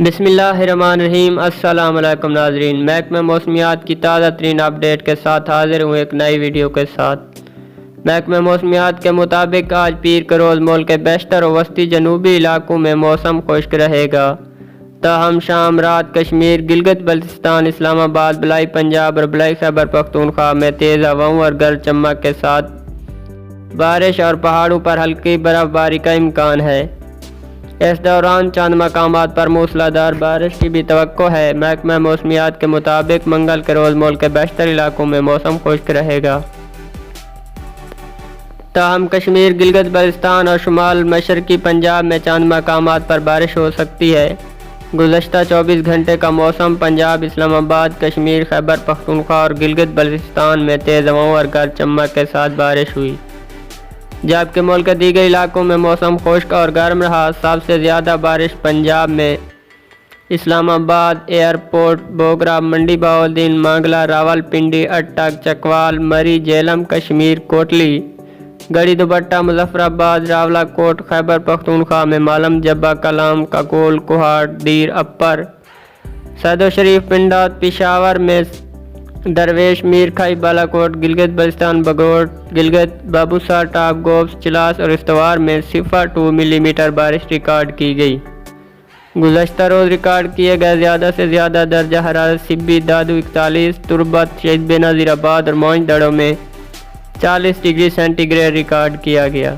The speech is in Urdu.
بسم اللہ الرحمن الرحیم۔ السلام علیکم ناظرین، محکمہ موسمیات کی تازہ ترین اپڈیٹ کے ساتھ حاضر ہوں ایک نئی ویڈیو کے ساتھ۔ محکمہ موسمیات کے مطابق آج پیر کے روز ملک کے بیشتر و وسطی جنوبی علاقوں میں موسم خشک رہے گا، تاہم شام رات کشمیر، گلگت بلتستان، اسلام آباد، بلائی پنجاب اور بلائی خیبر پختونخوا میں تیز ہواؤں اور گرج چمک کے ساتھ بارش اور پہاڑوں پر ہلکی برف باری کا امکان ہے۔ اس دوران چند مقامات پر موسلادھار بارش کی بھی توقع ہے۔ محکمہ موسمیات کے مطابق منگل کے روز ملک کے بیشتر علاقوں میں موسم خشک رہے گا، تاہم کشمیر، گلگت بلتستان اور شمال مشرقی پنجاب میں چند مقامات پر بارش ہو سکتی ہے۔ گزشتہ 24 گھنٹے کا موسم پنجاب، اسلام آباد، کشمیر، خیبر پختونخوا اور گلگت بلتستان میں تیز ہواؤں اور گرج چمک کے ساتھ بارش ہوئی، جبکہ ملک کے دیگر علاقوں میں موسم خشک اور گرم رہا۔ سب سے زیادہ بارش پنجاب میں اسلام آباد، ایئرپورٹ، بوگرا، منڈی بہاؤالدین، مانگلہ، راولپنڈی، اٹک، چکوال، مری، جہلم، کشمیر، کوٹلی، گڑھی دوپٹہ، مظفر آباد، راولہ کوٹ، خیبر پختونخوا میں مالم، جبہ، کلام، کاکول، کوہاٹ، دیر، اپر سعد و شریف، پنڈا، پشاور میں درویش، میر کھائی، بالاکوٹ، گلگت بلتستان، بگوٹ، گلگت، بابوسار، ٹاپ گوبس، چلاس اور استوار میں 0.2 ملی میٹر بارش ریکارڈ کی گئی۔ گزشتہ روز ریکارڈ کیے گئے زیادہ سے زیادہ درجہ حرارت سبی، دادو 41، تربت، شہید بے نظیر آباد اور موئن دڑو میں 40 ڈگری سینٹی گریڈ ریکارڈ کیا گیا۔